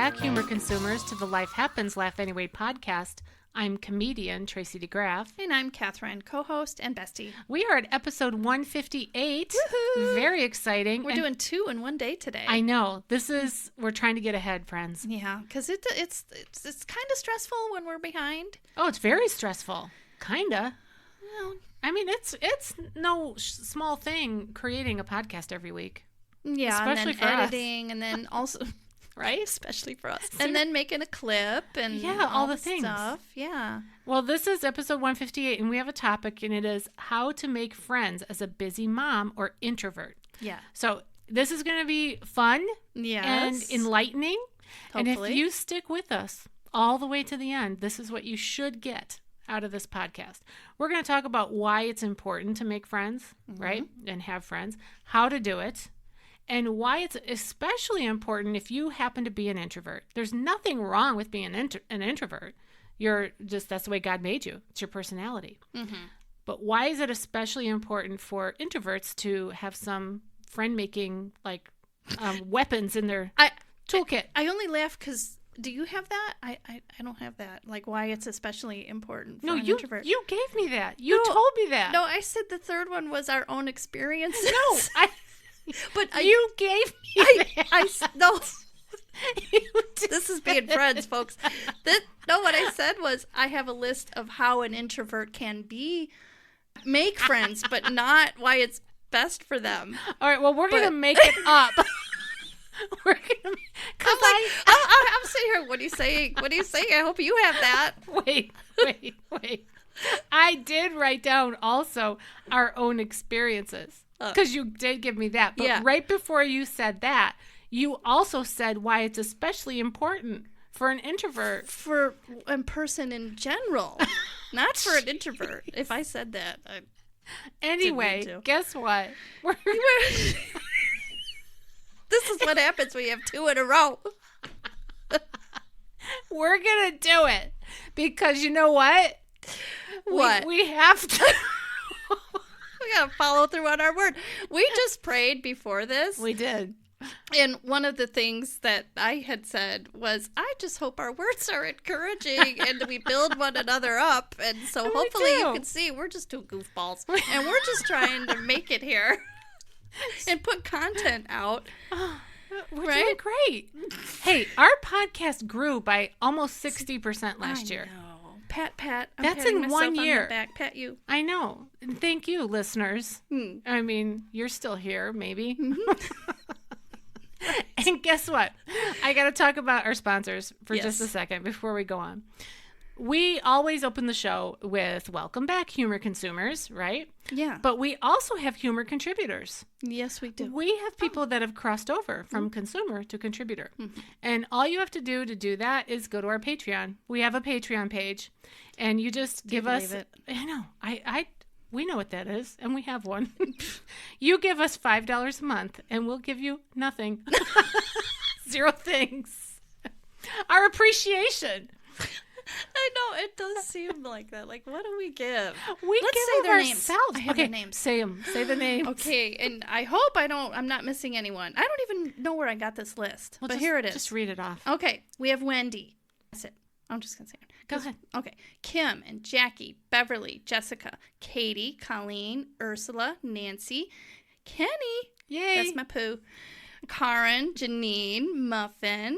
back, humor consumers, to the Life Happens, Laugh Anyway podcast. I'm comedian Tracy DeGraff. And I'm Catherine, co-host and bestie. We are at episode 158. Woohoo! Very exciting. We're doing 2 in one day today. I know. We're trying to get ahead, friends. Yeah, because it's kind of stressful when we're behind. Oh, it's very stressful. Kinda. Well, I mean, it's no small thing creating a podcast every week. yeah, Especially and for then us. editing, and then also... Right? Especially for us. And then making a clip and Yeah, all the things. stuff. Yeah. Well, this is episode 158, and we have a topic, and it is how to make friends as a busy mom or introvert. Yeah. So this is going to be fun Yes. and enlightening. And if Hopefully. you stick with us all the way to the end, this is what you should get out of this podcast. We're going to talk about why it's important to make friends, right? And have friends, how to do it, and why it's especially important if you happen to be an introvert. There's nothing wrong with being an introvert. That's the way God made you. It's your personality. Mm-hmm. But why is it especially important for introverts to have some friend-making weapons in their toolkit? I only laugh because... Do you have that? I don't have that. Like, why it's especially important for an introvert. You gave me that. You No, told me that. No, I said the third one was our own experiences. No, but you gave me that. No. You did. This is being friends, folks. What I said was I have a list of how an introvert can make friends, but not why it's best for them. All right, well, we're going to make it up. We're going to... I'm sitting here. What are you saying? What are you saying? I hope you have that. Wait. I did write down also our own experiences. Because you did give me that. But right before you said that, you also said why it's especially important for an introvert. For a person in general. Not for an introvert. If I said that, I Anyway, didn't mean to. guess what? This is what happens when you have 2 in a row. We're going to do it. Because you know what? What? We have to... We gotta follow through on our word. We just prayed before this. We did. And one of the things that I had said was, I just hope our words are encouraging and we build one another up. And so And we hopefully do. you can see we're just 2 goofballs. And we're just trying to make it here and put content out. We're Right? doing great. Hey, our podcast grew by almost 60% last year. I know. Pat. I'm That's patting in myself 1 on the year. back. Pat you. I know. And thank you, listeners. I mean, you're still here, maybe. And guess what? I got to talk about our sponsors for just a second before we go on. We always open the show with welcome back, humor consumers, right? Yeah. But we also have humor contributors. Yes, we do. We have people that have crossed over from consumer to contributor. And all you have to do that is go to our Patreon. We have a Patreon page. And you just give us... believe it? I know. We know what that is. And we have one. You give us $5 a month and we'll give you nothing. 0 things. Our appreciation. I know, it does seem like that. Like, what do we give? We Let's give say of their ourselves. names. I have Okay, their names. say them. Say the names. Okay, and I hope I'm not missing anyone. I don't even know where I got this list, Well, but just- here it is. Just read it off. Okay, we have Wendy. That's it. I'm just going to say it. Go ahead. Okay, Kim and Jackie, Beverly, Jessica, Katie, Colleen, Ursula, Nancy, Kenny. Yay. That's my poo. Karen, Janine, Muffin,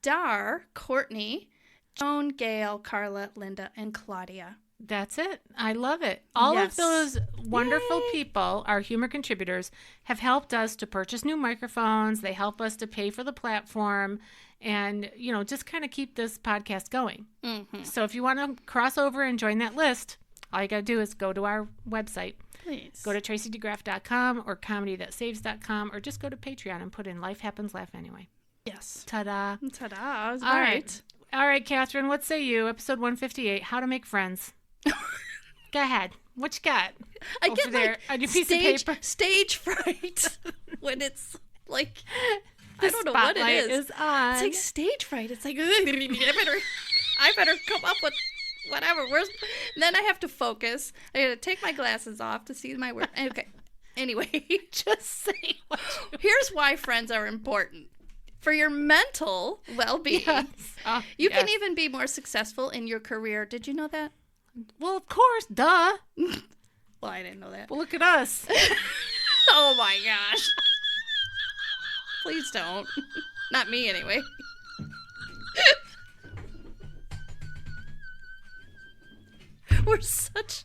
Dar, Courtney, Joan, Gail, Carla, Linda, and Claudia. That's it. I love it. All Yes. of those wonderful people, our humor contributors, have helped us to purchase new microphones. They help us to pay for the platform and, just kind of keep this podcast going. So if you want to cross over and join that list, all you got to do is go to our website. Please. Go to tracydegraff.com or comedythatsaves.com or just go to Patreon and put in Life Happens, Laugh Anyway. Yes. Ta-da. Ta-da. I was All right. right. All right, Catherine, what say you? Episode 158, How to Make Friends. Go ahead. What you got I over get there like on your piece of paper? stage fright when it's like The I don't know what it spotlight is. is on. It's like stage fright. It's like I better come up with whatever. And then I have to focus. I got to take my glasses off to see my work. Okay. Anyway, Just say what you... here's why friends are important. for your mental well-being. Yes. You yes. can even be more successful in your career. Did you know that? Well, of course, duh. Well, I didn't know that. Well, look at us. Oh my gosh. Please don't. Not me, anyway. We're such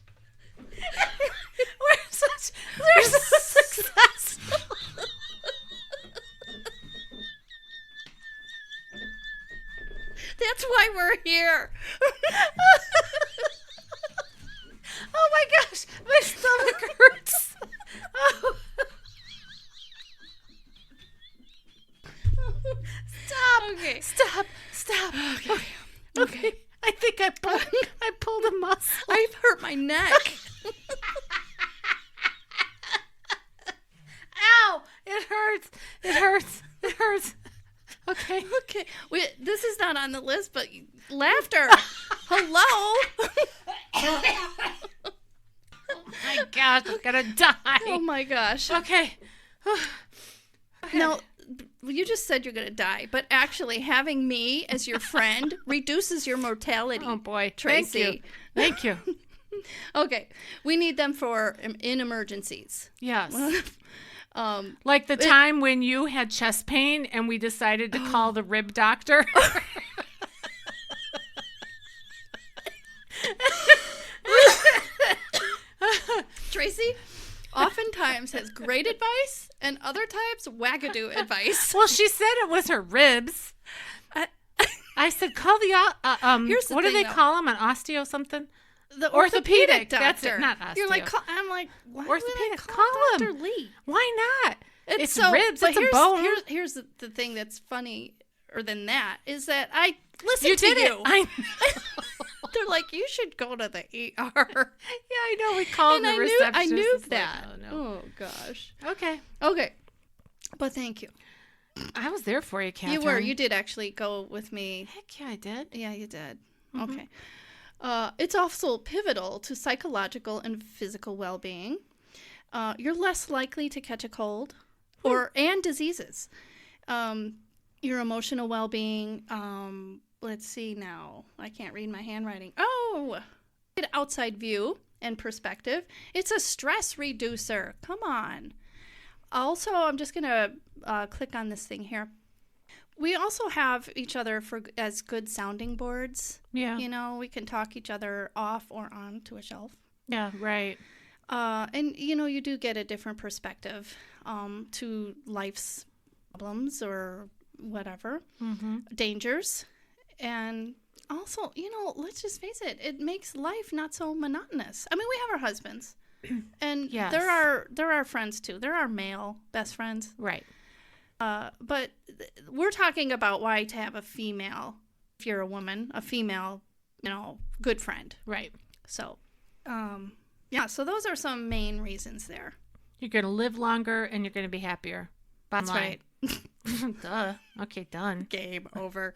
successful. That's why we're here. Oh my gosh, my stomach hurts. Oh. Stop. Okay. Stop. Okay. I think I pulled a muscle. I've hurt my neck. Ow! It hurts. Okay. Okay. This is not on the list, but laughter. Hello. Oh my gosh, I'm gonna die. Oh my gosh. Okay. Now, you just said you're going to die, but actually having me as your friend reduces your mortality. Oh boy, Tracy. Thank you. Okay. We need them for in emergencies. Yes. Um, Like the time when you had chest pain and we decided to call the rib doctor. Tracy oftentimes has great advice and other times wagadoo advice. Well, she said it was her ribs. I said, call the, Here's the what do thing, they though. call them on osteo something? The Orthopedic. doctor. That's it, not osteo. You're like, I'm like, why would I Orthopedic. call Call Dr. him. Lee? Why not? It's so, ribs. but It's a here's, bone. Here's the thing that's funny, or than that, is that I listen You to did you. it. I know. They're like, you should go to the ER. Yeah, I know. We called And the I receptionist. knew It's like, that. oh, no. Oh, gosh. Okay. Okay. But thank you. I was there for you, Catherine. You were. You did actually go with me. Heck yeah, I did. Yeah, you did. Mhm. Okay. It's also pivotal to psychological and physical well-being. You're less likely to catch a cold and diseases. Your emotional well-being. Let's see now. I can't read my handwriting. Oh, outside view and perspective. It's a stress reducer. Come on. Also, I'm just going to click on this thing here. We also have each other as good sounding boards. Yeah. You know, we can talk each other off or on to a shelf. Yeah, right. And, you know, you do get a different perspective to life's problems or whatever, dangers. And also, you know, let's just face it, it makes life not so monotonous. I mean, we have our husbands. And Yes. there are friends, too. There are male best friends. Right. But we're talking about why to have a female, if you're a woman, a female, you know, good friend. Right. So, yeah, so those are some main reasons there. You're going to live longer and you're going to be happier. Bottom That's line. right. Duh. Okay, done. Game over.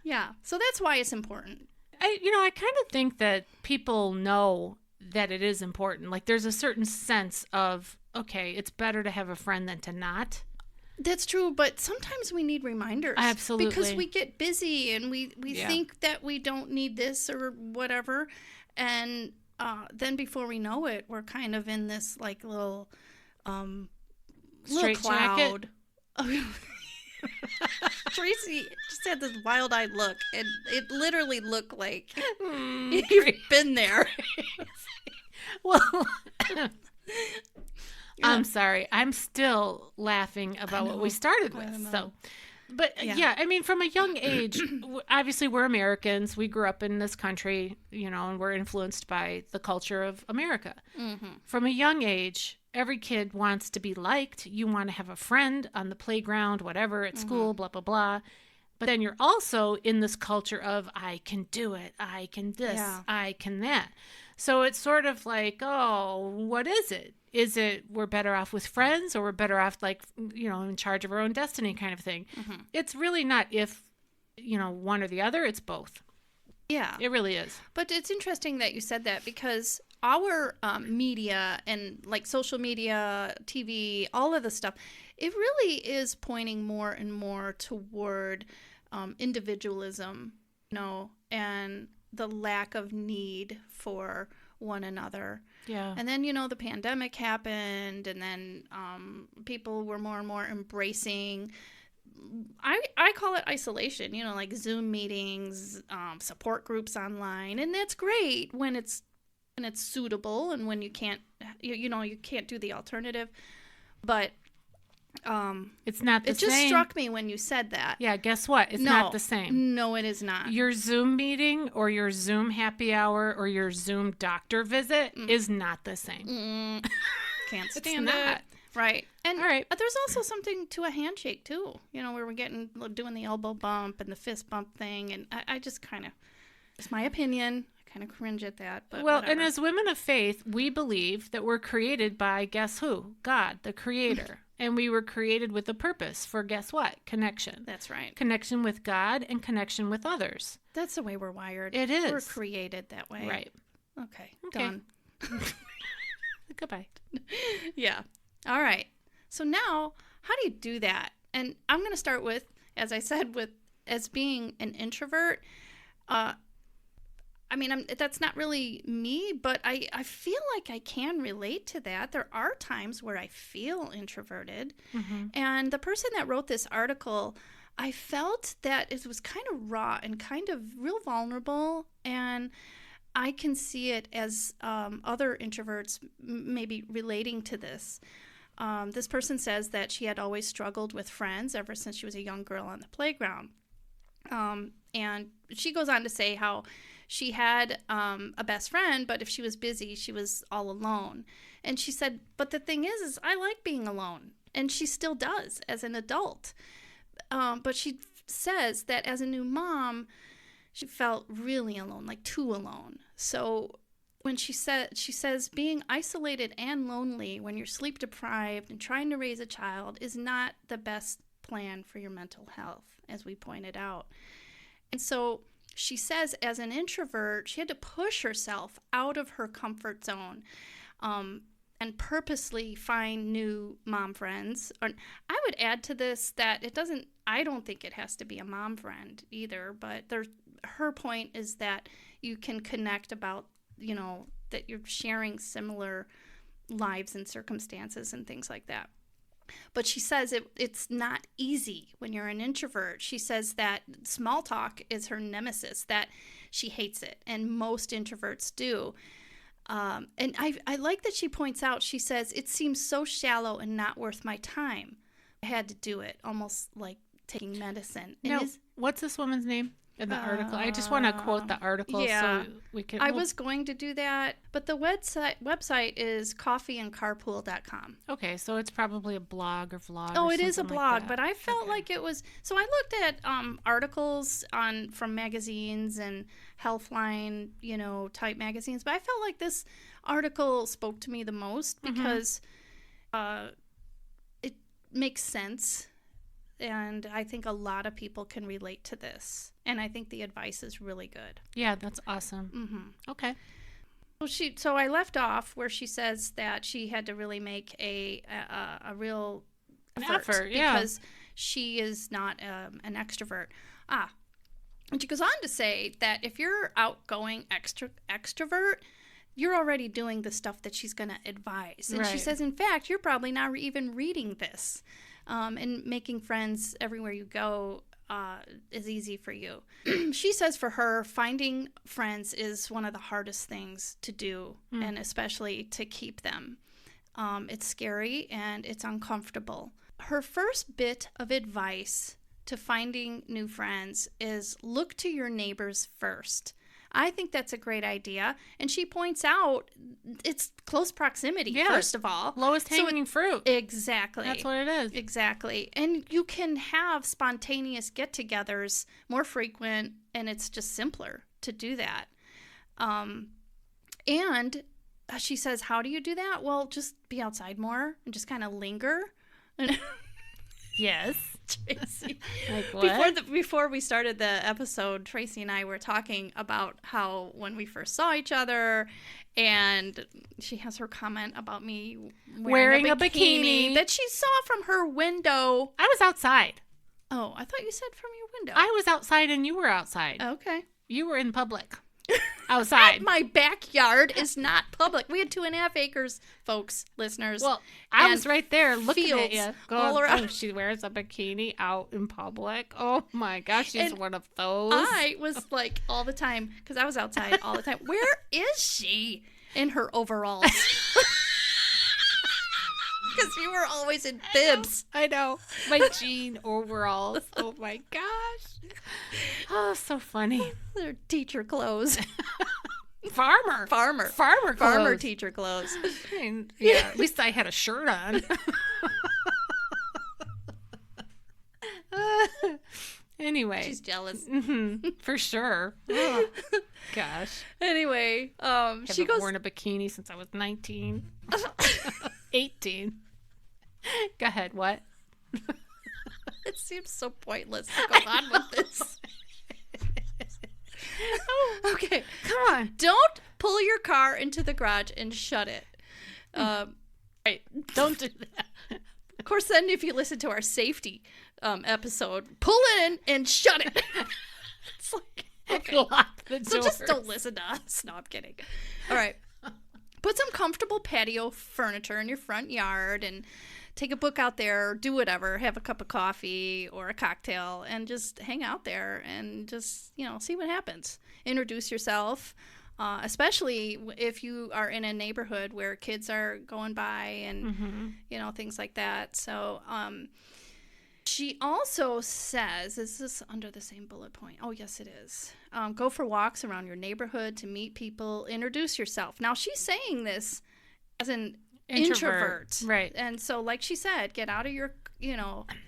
Yeah, so that's why it's important. I kind of think that people know that it is important. Like there's a certain sense of, okay, it's better to have a friend than to not. That's true, but sometimes we need reminders. Absolutely. Because we get busy and we Yeah. think that we don't need this or whatever. And then before we know it, we're kind of in this like little Straight cloud. Tracy just had this wild-eyed look, and it literally looked like you've been there. Well, I'm sorry. I'm still laughing about what we started with. So, but yeah, I mean, from a young age, obviously we're Americans. We grew up in this country, you know, and we're influenced by the culture of America. From a young age, every kid wants to be liked. You want to have a friend on the playground, whatever, at school, blah, blah, blah. But then you're also in this culture of, I can do it. I can this. I can that. So it's sort of like, oh, what is it? Is it we're better off with friends or we're better off like, you know, in charge of our own destiny kind of thing? It's really not if, you know, one or the other. It's both. Yeah. It really is. But it's interesting that you said that because our media and like social media, TV, all of the stuff, it really is pointing more and more toward individualism, and the lack of need for one another. Yeah. And then, the pandemic happened, and then people were more and more embracing, I call it isolation, like Zoom meetings, support groups online. And that's great when it's suitable and when you can't, you can't do the alternative. But it's not the same. It just struck me when you said that. Yeah, guess what? It's not the same. No, it is not. Your Zoom meeting or your Zoom happy hour or your Zoom doctor visit is not the same. Can't stand it's it. not. Right. And all right. There's also something to a handshake, too, where we're doing the elbow bump and the fist bump thing. And I just kind of, it's my opinion, I kind of cringe at that. But well, whatever. And as women of faith, we believe that we're created by, guess who? God, the creator. And we were created with a purpose for, guess what? Connection. That's right. Connection with God and connection with others. That's the way we're wired. It is. We're created that way. Right. Okay. Done. Goodbye. Yeah. All right. So now, how do you do that? And I'm going to start with, as I said, as being an introvert. That's not really me, but I feel like I can relate to that. There are times where I feel introverted. Mm-hmm. And the person that wrote this article, I felt that it was kind of raw and kind of real vulnerable. And I can see it as other introverts maybe relating to this. This person says that she had always struggled with friends ever since she was a young girl on the playground. And she goes on to say how she had a best friend, but if she was busy, she was all alone. And she said, but the thing is I like being alone. And she still does as an adult. But she says that as a new mom, she felt really alone, like too alone. So when she says being isolated and lonely when you're sleep deprived and trying to raise a child is not the best plan for your mental health, as we pointed out. And so she says as an introvert, she had to push herself out of her comfort zone and purposely find new mom friends. I would add to this that I don't think it has to be a mom friend either, but her point is that you can connect about, that you're sharing similar lives and circumstances and things like that. But she says it's not easy when you're an introvert. She says that small talk is her nemesis, that she hates it, and most introverts do. And I like that she points out, she says, it seems so shallow and not worth my time. I had to do it, almost like taking medicine. What's this woman's name in the article? I just want to quote the article so we can... I was going to do that, but the website is coffeeandcarpool.com. Okay, so it's probably a blog or vlog. Oh, it is a blog, but I felt like it was... So I looked at articles from magazines and Healthline, type magazines, but I felt like this article spoke to me the most because it makes sense. And I think a lot of people can relate to this. And I think the advice is really good. Yeah, that's awesome. Mm-hmm. Okay. So I left off where she says that she had to really make a real effort because she is not an extrovert. And she goes on to say that if you're outgoing extrovert, you're already doing the stuff that she's going to advise. And she says, in fact, you're probably not even reading this. And making friends everywhere you go is easy for you. She says for her, finding friends is one of the hardest things to do, and especially to keep them. It's scary and it's uncomfortable. Her first bit of advice to finding new friends is look to your neighbors first. I think that's a great idea. And she points out it's close proximity, first of all. Lowest hanging fruit. Exactly. That's what it is. Exactly. And you can have spontaneous get-togethers more frequent, and it's just simpler to do that. And she says, how do you do that? Well, just be outside more and just kind of linger. Yes. Tracy. Like what? Before we started the episode, Tracy and I were talking about how when we first saw each other, and she has her comment about me wearing a bikini that she saw from her window. I was outside. Oh, I thought you said from your window. I was outside and you were outside. Okay. You were in public. Outside. My backyard is not public. We had 2.5 acres, folks, listeners. Well, I was right there looking at you. All around. Oh, she wears a bikini out in public. Oh my gosh, she's one of those. I was like all the time, because I was outside all the time. Where is she in her overalls? Because you were always in bibs. I know. My jean overalls. Oh my gosh. Oh, so funny. They're teacher clothes. Farmer clothes. Teacher clothes. Yeah, at least I had a shirt on. Anyway. She's jealous. Mm-hmm, for sure. Oh, gosh. Anyway, she goes... worn a bikini since I was 19. 18. Go ahead, what? It seems so pointless to go on with this. Oh, okay, come on. Don't pull your car into the garage and shut it. Right, don't do that. Of course, then if you listen to our safety episode, pull it in and shut it. It's like, okay. Lock the doors. So just don't listen to us. No, I'm kidding. All right. Put some comfortable patio furniture in your front yard and take a book out there, do whatever, have a cup of coffee or a cocktail, and just hang out there and just, see what happens. Introduce yourself, especially if you are in a neighborhood where kids are going by and, things like that. So she also says, is this under the same bullet point? Oh, yes, it is. Go for walks around your neighborhood to meet people, introduce yourself. Now, she's saying this as an introvert. Right. And so, like she said, get out of your,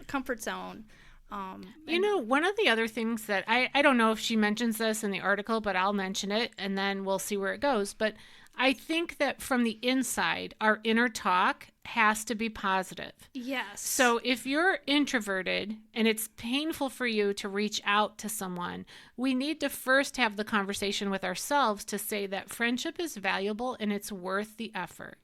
comfort zone. One of the other things that I don't know if she mentions this in the article, but I'll mention it and then we'll see where it goes. But I think that from the inside, our inner talk has to be positive. Yes. So if you're introverted and it's painful for you to reach out to someone, we need to first have the conversation with ourselves to say that friendship is valuable and it's worth the effort.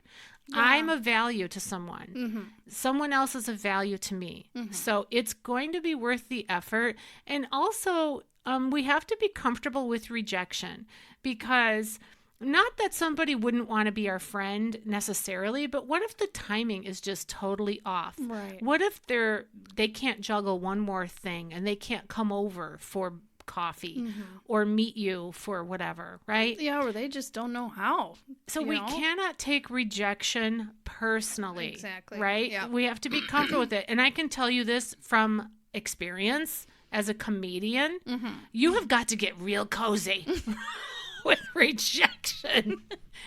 Yeah. I'm a value to someone. Mm-hmm. Someone else is a value to me. Mm-hmm. So it's going to be worth the effort. And also, we have to be comfortable with rejection, because not that somebody wouldn't want to be our friend necessarily, but what if the timing is just totally off? Right. What if they can't juggle one more thing and they can't come over for coffee or meet you for whatever, right? Yeah, or they just don't know how. So we cannot take rejection personally. Exactly. Right? Yeah. We have to be comfortable with it. And I can tell you this from experience as a comedian. You have got to get real cozy with rejection.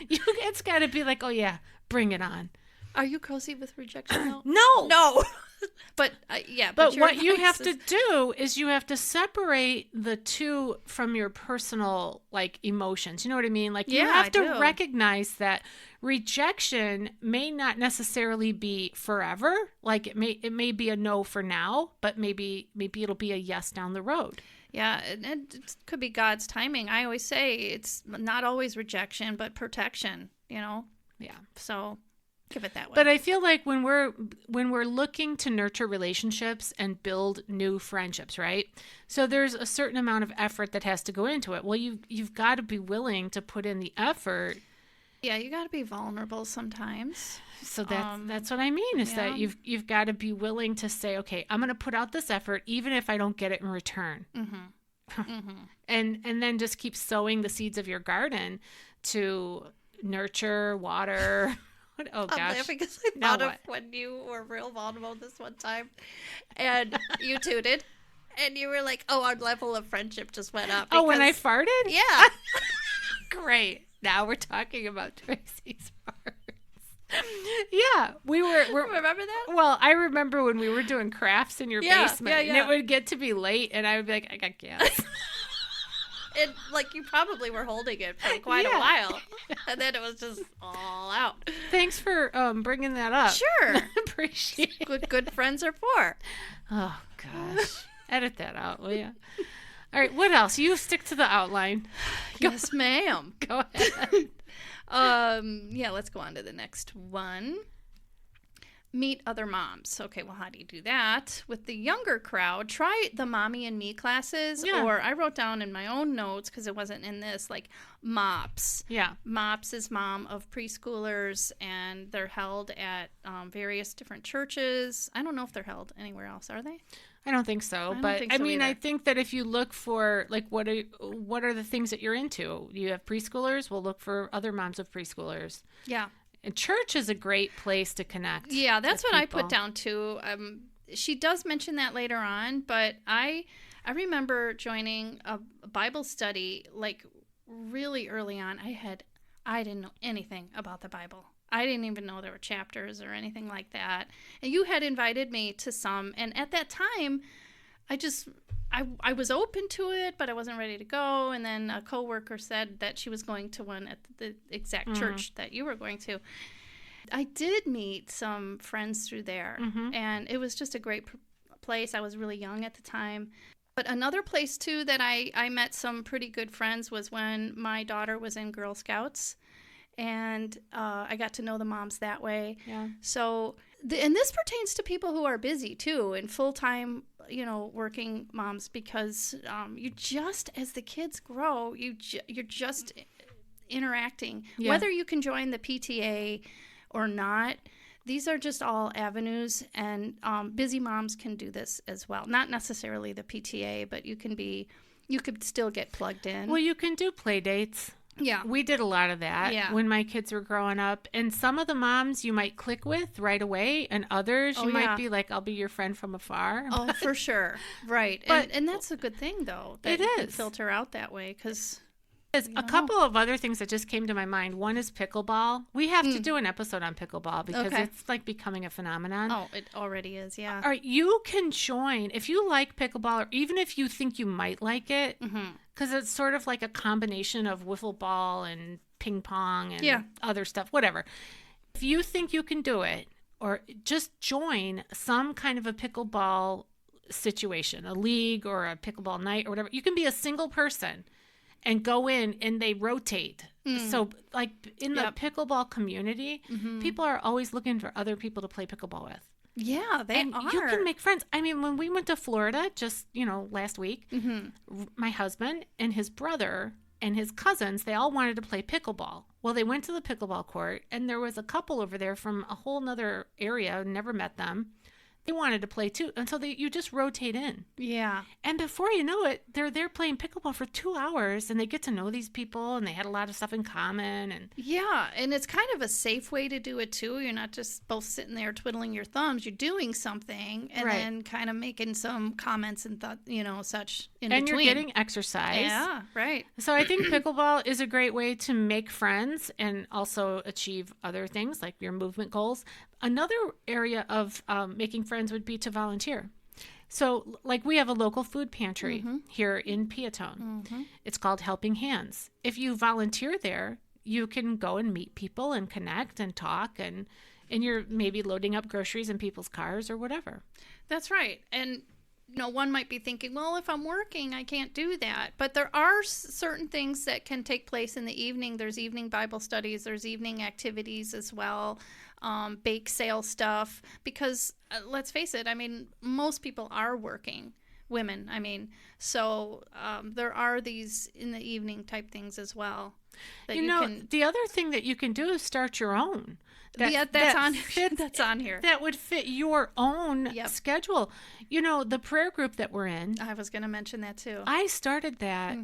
It's got to be like, oh yeah, bring it on. Are you cozy with rejection though? No. But yeah. But what you have to do is you have to separate the two from your personal emotions. You know what I mean? You have to recognize that rejection may not necessarily be forever. It may be a no for now, but maybe it'll be a yes down the road. Yeah, and it could be God's timing. I always say it's not always rejection, but protection. Yeah. So. Give it that way. But I feel like when we're looking to nurture relationships and build new friendships, right? So there's a certain amount of effort that has to go into it. Well, you've got to be willing to put in the effort. Yeah, you got to be vulnerable sometimes. So that's what I mean is that you've got to be willing to say, okay, I'm going to put out this effort even if I don't get it in return. And then just keep sowing the seeds of your garden to nurture, water. Oh, gosh. I'm laughing because I thought of when you were real vulnerable this one time and you tooted and you were like, oh, our level of friendship just went up. Oh, when I farted? Yeah. Great. Now we're talking about Tracy's farts. Yeah. We remember that? Well, I remember when we were doing crafts in your basement yeah. and it would get to be late and I would be like, I got gas. And you probably were holding it for quite a while, and then it was just all out. Thanks for bringing that up. Sure, Appreciate it. Good friends are for. Oh, gosh. Edit that out, will you? All right, what else? You stick to the outline. Yes, ma'am. Go ahead. Yeah, let's go on to the next one. Meet other moms. Okay, well, how do you do that? With the younger crowd, try the Mommy and Me classes, or I wrote down in my own notes, because it wasn't in this, like MOPS. Yeah. MOPS is Mom of Preschoolers, and they're held at various different churches. I don't know if they're held anywhere else, are they? I don't think so, but I mean, I think that if you look for like what are the things that you're into, you have preschoolers. We'll look for other moms of preschoolers. Yeah, and church is a great place to connect. Yeah, that's what people. I put down too. She does mention that later on, but I remember joining a Bible study like really early on. I didn't know anything about the Bible. I didn't even know there were chapters or anything like that. And you had invited me to some. And at that time, I was open to it, but I wasn't ready to go. And then a coworker said that she was going to one at the exact church that you were going to. I did meet some friends through there. And it was just a great place. I was really young at the time. But another place, too, that I met some pretty good friends was when my daughter was in Girl Scouts. And I got to know the moms that way. Yeah. So, and this pertains to people who are busy too, and full-time, working moms, because you just, as the kids grow, you're just interacting. Yeah. Whether you can join the PTA or not, these are just all avenues, and busy moms can do this as well. Not necessarily the PTA, but you could still get plugged in. Well, you can do play dates. Yeah. We did a lot of that when my kids were growing up. And some of the moms you might click with right away, and others you might be like, I'll be your friend from afar. Oh, for sure. Right. And that's a good thing, though, that you can filter out that way, because... A couple of other things that just came to my mind. One is pickleball. We have to do an episode on pickleball because it's like becoming a phenomenon. Oh, it already is, yeah. All right, you can join if you like pickleball, or even if you think you might like it, because it's sort of like a combination of wiffle ball and ping pong and other stuff, whatever. If you think you can do it, or just join some kind of a pickleball situation, a league or a pickleball night or whatever. You can be a single person and go in, and they rotate. So, like, in the pickleball community, people are always looking for other people to play pickleball with. Yeah, they and are. You can make friends. I mean, when we went to Florida just, last week, my husband and his brother and his cousins, they all wanted to play pickleball. Well, they went to the pickleball court, and there was a couple over there from a whole nother area, never met them. They wanted to play too, and so you just rotate in. Yeah. And before you know it, they're there playing pickleball for 2 hours, and they get to know these people, and they had a lot of stuff in common. And yeah, and it's kind of a safe way to do it too. You're not just both sitting there twiddling your thumbs. You're doing something, and then kind of making some comments and such in between. And you're getting exercise. Yeah, right. So I think pickleball is a great way to make friends and also achieve other things like your movement goals. Another area of making friends would be to volunteer. So, like, we have a local food pantry here in Peatone. It's called Helping Hands. If you volunteer there, you can go and meet people and connect and talk, and you're maybe loading up groceries in people's cars or whatever. That's right. And one might be thinking, well, if I'm working, I can't do that. But there are certain things that can take place in the evening. There's evening Bible studies. There's evening activities as well. Bake sale stuff, because let's face it, I mean, most people are working, women, I mean, so there are these in the evening type things as well. The other thing that you can do is start your own. That's on here. That would fit your own schedule. The prayer group that we're in. I was going to mention that too. I started that,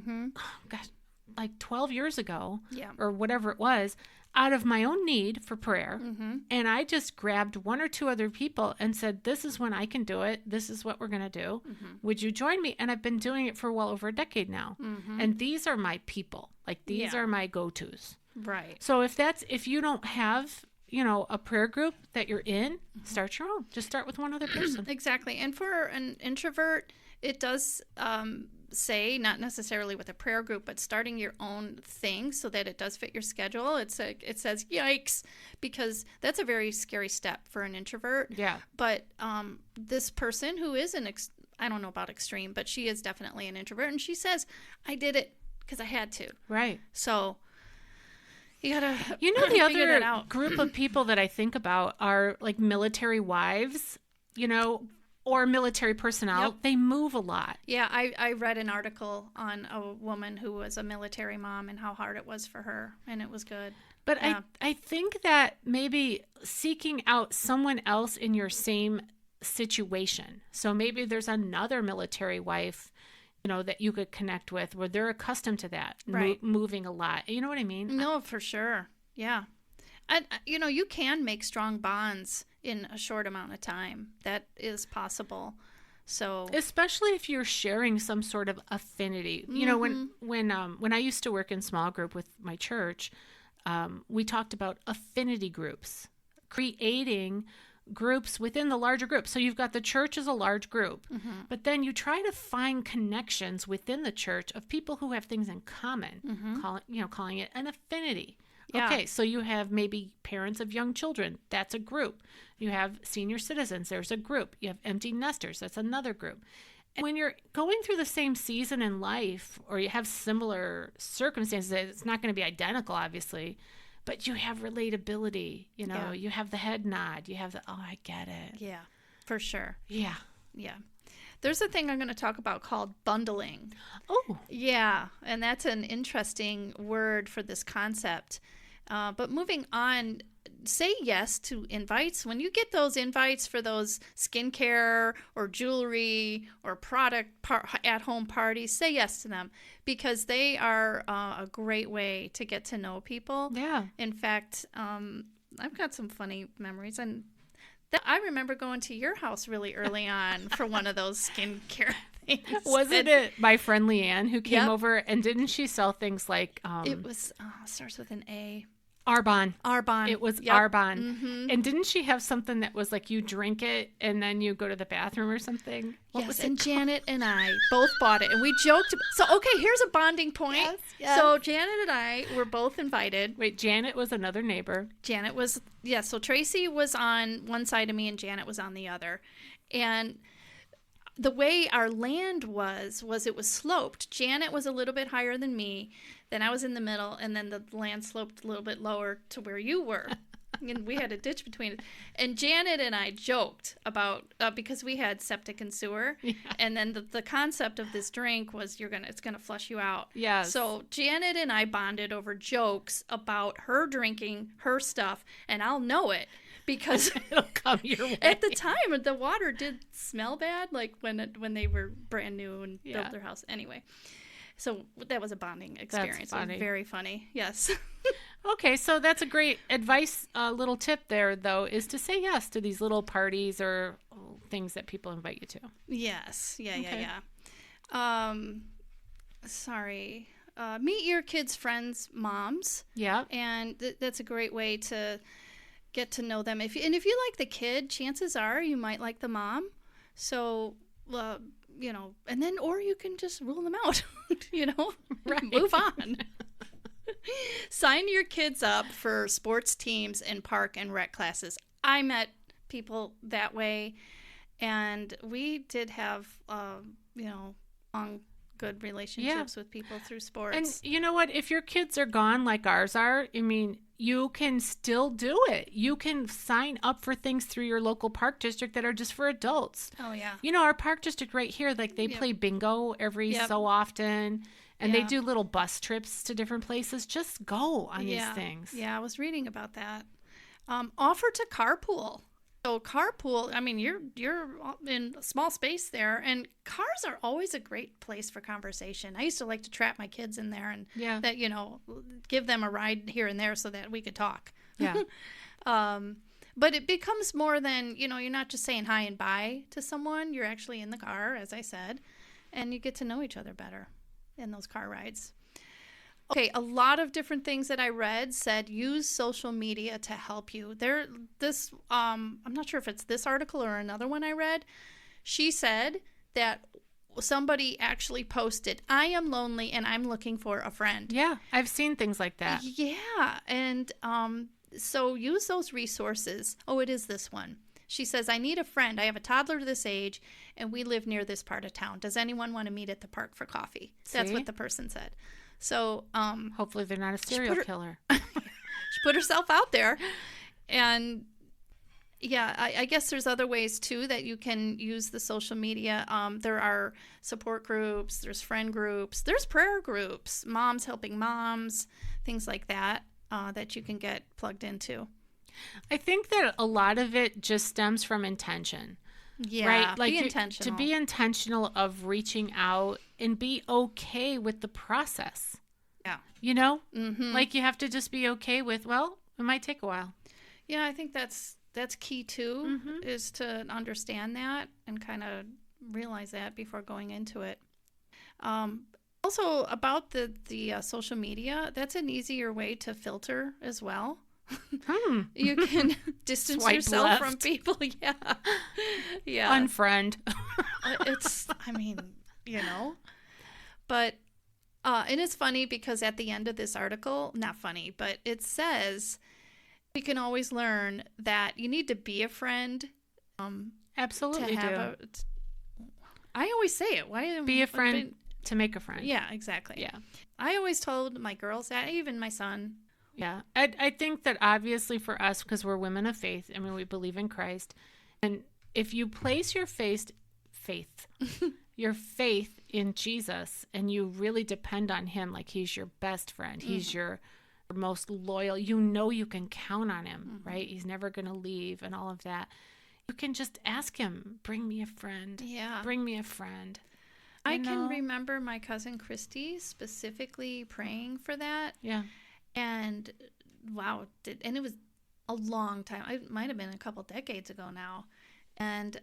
like 12 years ago, or whatever it was, out of my own need for prayer. And I just grabbed one or two other people and said, this is when I can do it. This is what we're going to do. Would you join me? And I've been doing it for well over a decade now. And these are my people. Like, these are my go-tos. Right. So if you don't have, a prayer group that you're in, start your own. Just start with one other person. Exactly. And for an introvert, it does say, not necessarily with a prayer group, but starting your own thing so that it does fit your schedule. It says, yikes, because that's a very scary step for an introvert. Yeah. But this person who is an I don't know about extreme, but she is definitely an introvert. And she says, I did it because I had to. Right. So you gotta the other group of people that I think about are like military wives, or military personnel. Yep. They move a lot. Yeah, I read an article on a woman who was a military mom and how hard it was for her, and it was good. But yeah. I think that maybe seeking out someone else in your same situation. So maybe there's another military wife, that you could connect with where they're accustomed to that, right. Moving a lot. You know what I mean? No, for sure. Yeah. And, you can make strong bonds in a short amount of time. That is possible. So especially if you're sharing some sort of affinity. When I used to work in small group with my church, we talked about affinity groups, creating groups within the larger group. So you've got the church as a large group, but then you try to find connections within the church of people who have things in common, calling it an affinity. Yeah. Okay, so you have maybe parents of young children. That's a group. You have senior citizens. There's a group. You have empty nesters. That's another group. And when you're going through the same season in life, or you have similar circumstances, it's not going to be identical, obviously, but you have relatability. You have the head nod. You have the, oh, I get it. Yeah, for sure. Yeah. Yeah. There's a thing I'm going to talk about called bundling. Oh. Yeah, and that's an interesting word for this concept. But moving on, say yes to invites. When you get those invites for those skincare or jewelry or product at-home parties, say yes to them because they are a great way to get to know people. Yeah. In fact, I've got some funny memories, and I remember going to your house really early on for one of those skincare things. Wasn't it my friend Leanne who came over, and didn't she sell things like... it was, starts with an A. Arbonne. Arbonne. It was Arbonne. Mm-hmm. And didn't she have something that was like you drink it and then you go to the bathroom or something? What was it called? Janet and I both bought it, and we joked. So, okay, here's a bonding point. Yes. So Janet and I were both invited. Wait, Janet was another neighbor. Janet was, so Tracy was on one side of me and Janet was on the other. And the way our land was it was sloped. Janet was a little bit higher than me. Then I was in the middle, and then the land sloped a little bit lower to where you were. And we had a ditch between it. And Janet and I joked about, because we had septic and sewer. Yeah. And then the concept of this drink was it's going to flush you out. Yes. So Janet and I bonded over jokes about her drinking her stuff, and I'll know it. Because it'll come your way. At the time, the water did smell bad, like when they were brand new and built their house. Anyway, so that was a bonding experience. It was very funny. Yes. Okay, so that's a great advice. Little tip there, though, is to say yes to these little parties or things that people invite you to. Yes. Yeah. Sorry. Meet your kids' friends' moms. Yeah. And that's a great way to get to know them. If you like the kid, chances are you might like the mom. So, and then, or you can just rule them out, right. Move on. Sign your kids up for sports teams and park and rec classes. I met people that way, and we did have, long, good relationships with people through sports. And you know what? If your kids are gone like ours are, you can still do it. You can sign up for things through your local park district that are just for adults. Oh, yeah. Our park district right here, like they play bingo every so often, and they do little bus trips to different places. Just go on these things. Yeah, I was reading about that. Offer to carpool. So carpool, you're in a small space there, and cars are always a great place for conversation. I used to like to trap my kids in there and give them a ride here and there so that we could talk. Yeah. But it becomes more than, you're not just saying hi and bye to someone. You're actually in the car, as I said, and you get to know each other better in those car rides. Okay, a lot of different things that I read said use social media to help you. I'm not sure if it's this article or another one I read. She said that somebody actually posted, I am lonely and I'm looking for a friend. Yeah, I've seen things like that. Yeah, and so use those resources. Oh, it is this one. She says, I need a friend. I have a toddler this age, and we live near this part of town. Does anyone want to meet at the park for coffee? That's what the person said. So hopefully they're not a serial killer. She put herself out there. And yeah, I guess there's other ways too that you can use the social media. There are support groups, there's friend groups, there's prayer groups, moms helping moms, things like that, that you can get plugged into. I think that a lot of it just stems from intention. Yeah, right? Like be intentional. To be intentional of reaching out and be okay with the process. Yeah. You know? Mm-hmm. Like you have to just be okay with, well, it might take a while. Yeah, I think that's key too, is to understand that and kind of realize that before going into it. Also, about the social media, that's an easier way to filter as well. You can distance Swipe yourself left. from people. Yeah. Unfriend. It's, I mean, you know. But, and it's funny because at the end of this article, not funny, but it says we can always learn that you need to be a friend. Absolutely do. I always say it. Why be a friend to make a friend. Yeah, exactly. Yeah. I always told my girls that, even my son. Yeah. I think that obviously for us, because we're women of faith, I mean, we believe in Christ. And if you place your your faith in Jesus and you really depend on him, like he's your best friend, he's your most loyal, you know you can count on him, right? He's never going to leave and all of that. You can just ask him, bring me a friend. Yeah. Bring me a friend. I can remember my cousin Christy specifically praying for that. Yeah. And wow, and it was a long time. It might have been a couple decades ago now. And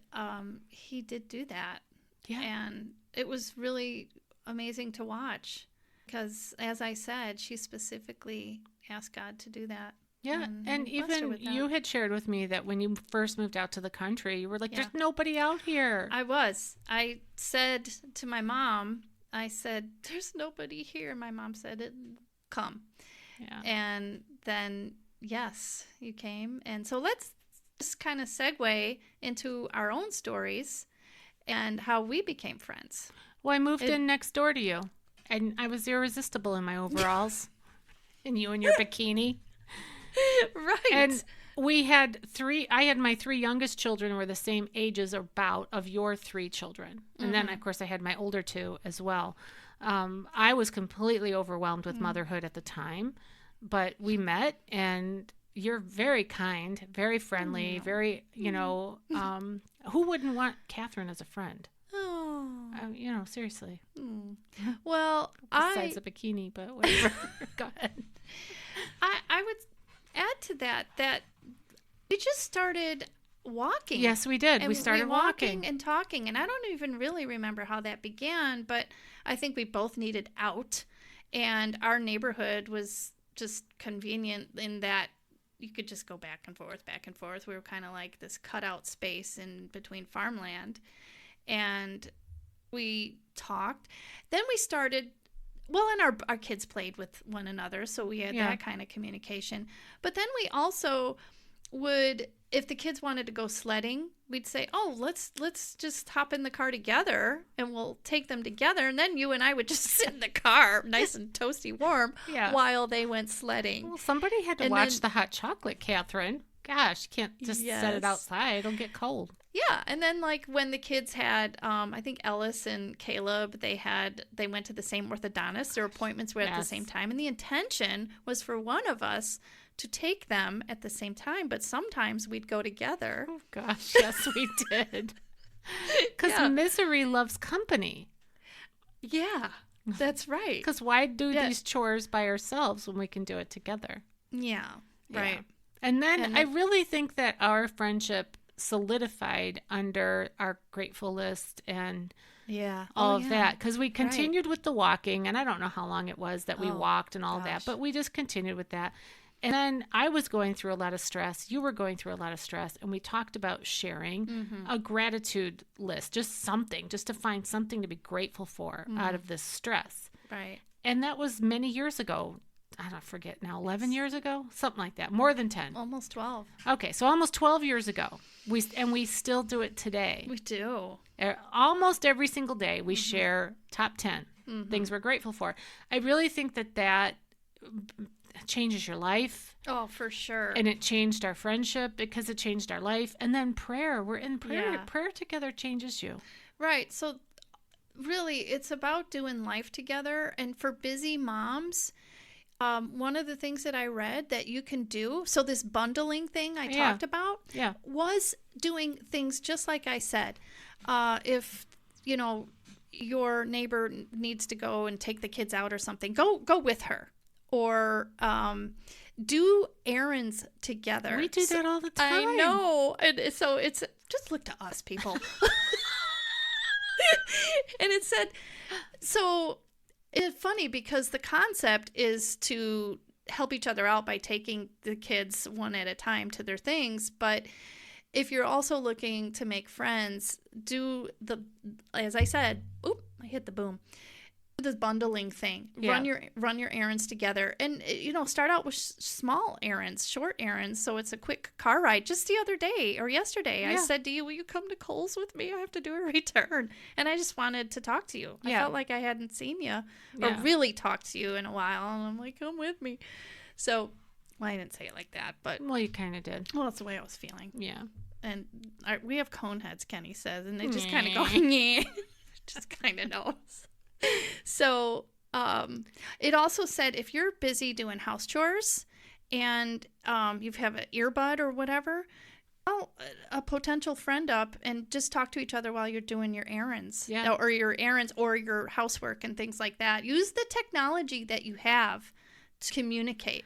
he did do that. Yeah. And it was really amazing to watch because, as I said, she specifically asked God to do that. Yeah, and even you had shared with me that when you first moved out to the country, you were like, there's nobody out here. I said to my mom, I said, there's nobody here. My mom said, come. Yeah. And then, yes, you came. And so let's just kind of segue into our own stories and how we became friends. Well, I moved in next door to you, and I was irresistible in my overalls, and you in your bikini. Right. And we had I had my three youngest children were the same ages about of your three children. And then, of course, I had my older two as well. I was completely overwhelmed with motherhood at the time, but we met, and you're very kind, very friendly, very, who wouldn't want Catherine as a friend? Oh. Seriously. Well, besides a bikini, but whatever. Go ahead. I would add to that we just started walking. Yes, we did. We started walking and talking, and I don't even really remember how that began, but I think we both needed out, and our neighborhood was just convenient in that you could just go back and forth. We were kind of like this cutout space in between farmland, and we talked. Then we started. Well, and our kids played with one another, so we had that kind of communication. But then we also would, if the kids wanted to go sledding, we'd say, oh, let's just hop in the car together, and we'll take them together. And then you and I would just sit in the car, nice and toasty warm, while they went sledding. Well, somebody had to watch the hot chocolate, Catherine. Gosh, you can't just set it outside. It'll get cold. Yeah, and then like when the kids had, I think Ellis and Caleb, they went to the same orthodontist. Their appointments were at the same time, and the intention was for one of us to take them at the same time, but sometimes we'd go together. Oh gosh, yes we did. Because misery loves company. Yeah, that's right. Because why do these chores by ourselves when we can do it together? Yeah, right. Yeah. And then I really think that our friendship solidified under our grateful list and all of that, because we continued with the walking, and I don't know how long it was that we walked and all that, but we just continued with that. And then I was going through a lot of stress, you were going through a lot of stress, and we talked about sharing a gratitude list, just to find something to be grateful for out of this stress. Right. And that was many years ago. I don't forget now, 11 years ago, something like that, more than 10. Almost 12. Okay, so almost 12 years ago. We still do it today. We do. Almost every single day we share top 10 things we're grateful for. I really think that changes your life. Oh, for sure. And it changed our friendship because it changed our life. And then prayer. We're in prayer. Yeah. Prayer together changes you. Right. So really, it's about doing life together. And for busy moms, one of the things that I read that you can do, so this bundling thing I talked about, was doing things just like I said. If, your neighbor needs to go and take the kids out or something, go with her. Or do errands together. We do that all the time. I know. And so it's just look to us, people. And it said, so it's funny because the concept is to help each other out by taking the kids one at a time to their things. But if you're also looking to make friends, as I said, I hit the boom. This bundling thing. Run your errands together, and start out with small errands, short errands, so it's a quick car ride. Just the other day or yesterday, I said to you, will you come to Kohl's with me? I have to do a return. And I just wanted to talk to you. I felt like I hadn't seen you or really talked to you in a while, and I'm like, come with me. So, well, I didn't say it like that, but well, you kind of did. Well, that's the way I was feeling. Yeah. And we have cone heads, Kenny says, and they just kind of go, yeah. Just kind of knows. So it also said if you're busy doing house chores and you have an earbud or whatever, call a potential friend up and just talk to each other while you're doing your errands or your errands or your housework and things like that. Use the technology that you have to communicate.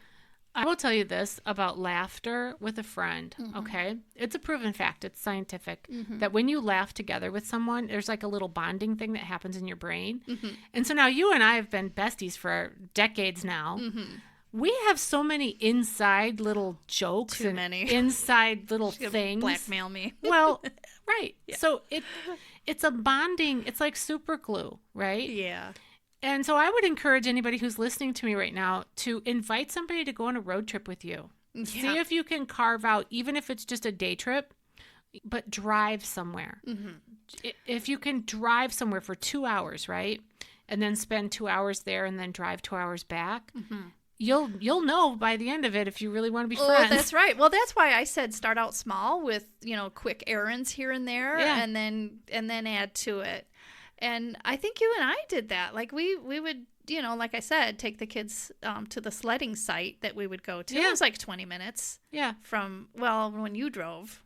I will tell you this about laughter with a friend, okay? It's a proven fact. It's scientific that when you laugh together with someone, there's like a little bonding thing that happens in your brain. And so now you and I have been besties for decades now. We have so many inside little jokes inside little things. Blackmail me. Well, right. Yeah. So it's a bonding. It's like super glue, right? Yeah. And so I would encourage anybody who's listening to me right now to invite somebody to go on a road trip with you. Yeah. See if you can carve out, even if it's just a day trip, but drive somewhere. If you can drive somewhere for 2 hours, right? And then spend 2 hours there and then drive 2 hours back. You'll know by the end of it if you really want to be friends. Oh, that's right. Well, that's why I said start out small with, quick errands here and there and then add to it. And I think you and I did that. Like we would, like I said, take the kids to the sledding site that we would go to. It was like 20 minutes. Yeah. From, when you drove.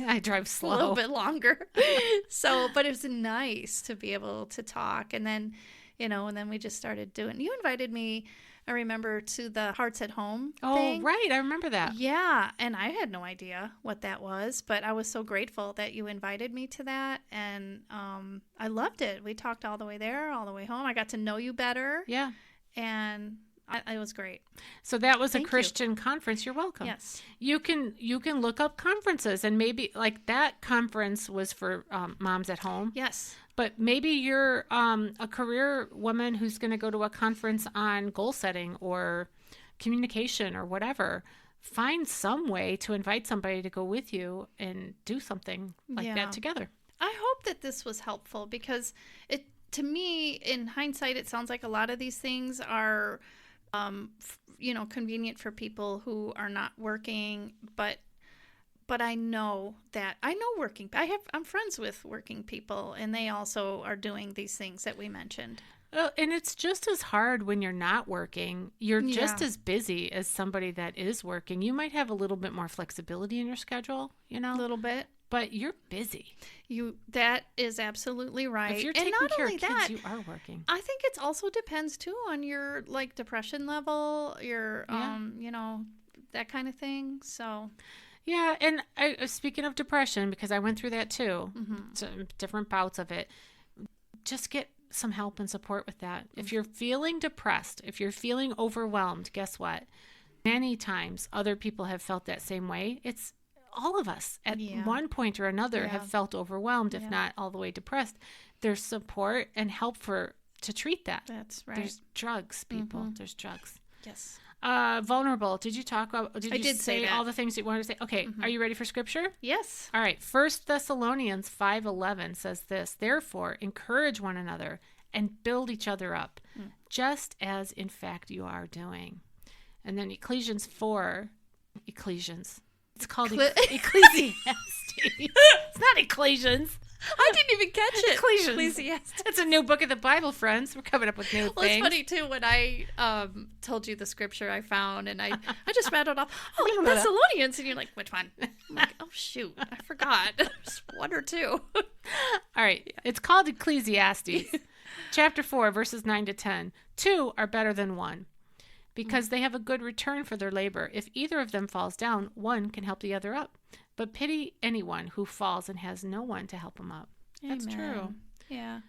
I drive slow. A little bit longer. But it was nice to be able to talk. And then, and then we just started doing, you invited me, I remember, to the Hearts at Home thing. Oh, right. I remember that. Yeah. And I had no idea what that was, but I was so grateful that you invited me to that. And I loved it. We talked all the way there, all the way home. I got to know you better. Yeah. And it was great. So that was a Christian conference. You're welcome. Yes. You can look up conferences, and maybe like that conference was for moms at home. Yes. But maybe you're a career woman who's going to go to a conference on goal setting or communication or whatever. Find some way to invite somebody to go with you and do something like that together. I hope that this was helpful because to me, in hindsight, it sounds like a lot of these things are, convenient for people who are not working, but I know I'm friends with working people, and they also are doing these things that we mentioned. Well, and it's just as hard when you're not working. You're just as busy as somebody that is working. You might have a little bit more flexibility in your schedule, A little bit. But you're busy. That is absolutely right. If you're taking care of kids, you are working. I think it also depends, too, on your, depression level, your, that kind of thing, so... Yeah, and speaking of depression, because I went through that too, so different bouts of it, just get some help and support with that. If you're feeling depressed, if you're feeling overwhelmed, guess what? Many times other people have felt that same way. It's all of us at one point or another have felt overwhelmed, if not all the way depressed. There's support and help to treat that. That's right. There's drugs, people. There's drugs. Yes. Vulnerable. Did you talk about? I did say that. All the things you wanted to say? Okay. Are you ready for scripture? Yes. All right. 1 Thessalonians 5:11 says this. Therefore, encourage one another and build each other up, just as in fact you are doing. And then Ecclesians. It's called Ecclesiastes. It's not Ecclesians. I didn't even catch it. Ecclesiastes. It's a new book of the Bible, friends. We're coming up with new Well, things. it's funny, too, when I told you the scripture I found, and I just rattled off, oh, Thessalonians, and you're like, which one? I'm like, oh, shoot, I forgot. There's one or two. All right. Yeah. It's called Ecclesiastes, chapter 4, verses 9 to 10. 2 are better than 1, because they have a good return for their labor. If either of them falls down, one can help the other up. But pity anyone who falls and has no one to help him up. Amen. That's true. Yeah.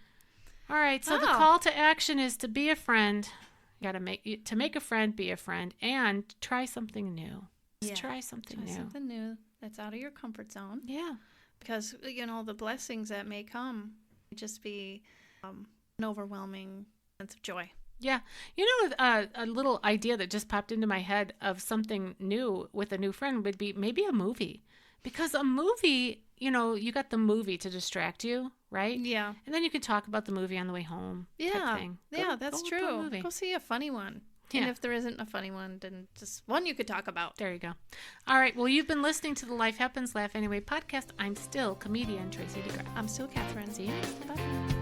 All right. So the call to action is to be a friend. You got to make a friend, be a friend, and try something new. Just try something new. Something new that's out of your comfort zone. Yeah. Because, the blessings that may come just be an overwhelming sense of joy. Yeah. A little idea that just popped into my head of something new with a new friend would be maybe a movie. Because a movie, you got the movie to distract you, right? Yeah. And then you can talk about the movie on the way home. Yeah. Type thing. That's true. Go see a funny one. Yeah. And if there isn't a funny one, then just one you could talk about. There you go. All right. Well, you've been listening to the Life Happens, Laugh Anyway podcast. I'm still comedian Tracy DeGraff. I'm still Catherine. See you next. Bye.